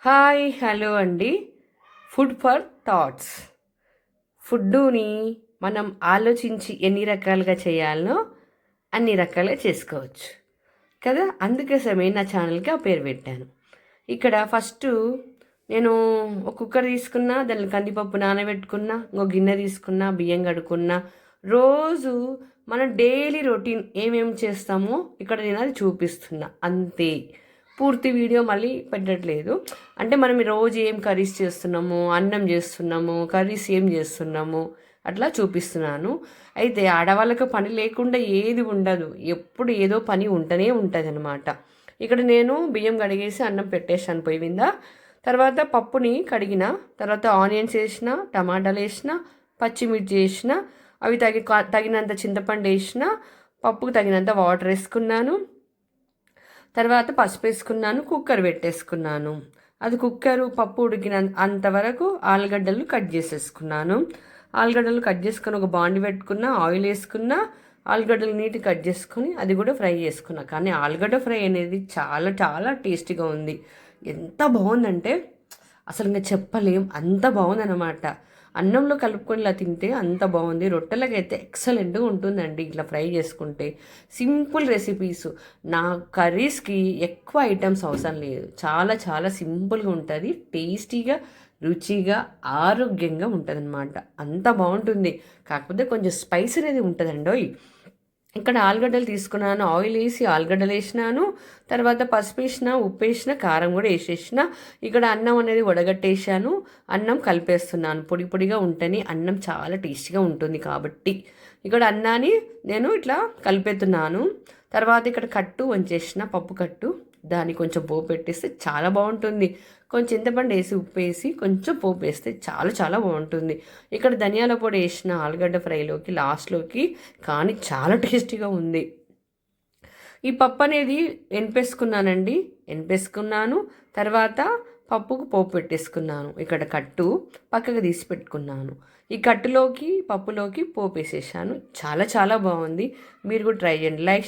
Hi hello అండి. Food for thoughts. ఫుడ్డుని మనం ఆలోచించి ఎన్ని రకాలుగా చేయాలనో అన్ని రకాలుగా చేసుకోవచ్చు కదా. అందుకోసమే నా ఛానల్కి ఆ పేరు పెట్టాను. ఇక్కడ ఫస్ట్ నేను ఒక కుక్కర్ తీసుకున్నా, దానిలో కందిపప్పు నానబెట్టుకున్నా, ఇంకో గిన్నె తీసుకున్నా, బియ్యం కడుక్కున్నా. రోజు మనం డైలీ రొటీన్ ఏమేమి చేస్తామో ఇక్కడ నేను అది చూపిస్తున్నా అంతే. పూర్తి వీడియో మళ్ళీ పెట్టట్లేదు. అంటే మనం రోజు ఏం కర్రీస్ చేస్తున్నాము, అన్నం చేస్తున్నాము, కర్రీస్ ఏం చేస్తున్నాము అట్లా చూపిస్తున్నాను. అయితే ఆడవాళ్ళకి పని లేకుండా ఏది ఉండదు, ఎప్పుడు ఏదో పని ఉంటూనే ఉంటుంది అనమాట. ఇక్కడ నేను బియ్యం కడిగేసి అన్నం పెట్టేసాను పొయ్యి మీద. తర్వాత పప్పుని కడిగిన తర్వాత ఆనియన్స్ వేసిన, టమాటాలు వేసిన, పచ్చిమిర్చి వేసిన, అవి తగినంత చింతపండు వేసిన, పప్పుకు తగినంత వాటర్ వేసుకున్నాను. తర్వాత పసుపు వేసుకున్నాను, కుక్కర్ పెట్టేసుకున్నాను. అది కుక్కరు పప్పు ఉడికిన అంతవరకు ఆలుగడ్డలు కట్ చేసేసుకున్నాను. ఆలుగడ్డలు కట్ చేసుకొని ఒక బాండి పెట్టుకున్నా, ఆయిల్ వేసుకున్నా, ఆలుగడ్డలు నీట్గా కట్ చేసుకొని అది కూడా ఫ్రై చేసుకున్నా. కానీ ఆలుగడ్డ ఫ్రై అనేది చాలా చాలా టేస్టీగా ఉంది. ఎంత బాగుందంటే అసలు ఇంకా చెప్పలేం, అంత బాగుందన్నమాట. అన్నంలో కలుపుకొని ఇలా తింటే అంత బాగుంది. రొట్టెలకైతే ఎక్సలెంట్గా ఉంటుందండి ఇట్లా ఫ్రై చేసుకుంటే. Simple recipes. నా కర్రీస్కి ఎక్కువ ఐటమ్స్ అవసరం లేదు, చాలా చాలా సింపుల్గా ఉంటుంది. టేస్టీగా, రుచిగా, ఆరోగ్యంగా ఉంటుంది అనమాట. అంత బాగుంటుంది. కాకపోతే కొంచెం స్పైస్ అనేది ఉంటుందండి. ఇక్కడ ఆలుగడ్డలు తీసుకున్నాను, ఆయిల్ వేసి ఆలుగడ్డలు వేసినాను. తర్వాత పసుపు వేసిన, ఉప్పు వేసిన, కారం కూడా వేసేసిన. ఇక్కడ అన్నం అనేది వడగట్టేసాను, అన్నం కలిపేస్తున్నాను. పొడి పొడిగా ఉంటేనే అన్నం చాలా టేస్టీగా ఉంటుంది కాబట్టి ఇక్కడ అన్నాన్ని నేను ఇట్లా కలిపేస్తున్నాను. తర్వాత ఇక్కడ కట్టు వంచేసిన, పప్పు కట్టు, దాన్ని కొంచెం పోపు పెట్టేస్తే చాలా బాగుంటుంది. కొంచెం చింతపండు వేసి, ఉప్పు వేసి, కొంచెం పోపు వేస్తే చాలా చాలా బాగుంటుంది. ఇక్కడ ధనియాల పొడి వేసిన ఆలుగడ్డ ఫ్రైలోకి లాస్ట్లోకి, కానీ చాలా టేస్టీగా ఉంది. ఈ పప్పు అనేది ఎనిపేసుకున్నానండి, ఎనిపేసుకున్నాను. తర్వాత పప్పుకు పోపు పెట్టేసుకున్నాను. ఇక్కడ కట్టు పక్కకు తీసి పెట్టుకున్నాను. ఈ కట్టులోకి, పప్పులోకి పోపు వేసేసాను. చాలా చాలా బాగుంది. మీరు కూడా ట్రై చేయండి. లైక్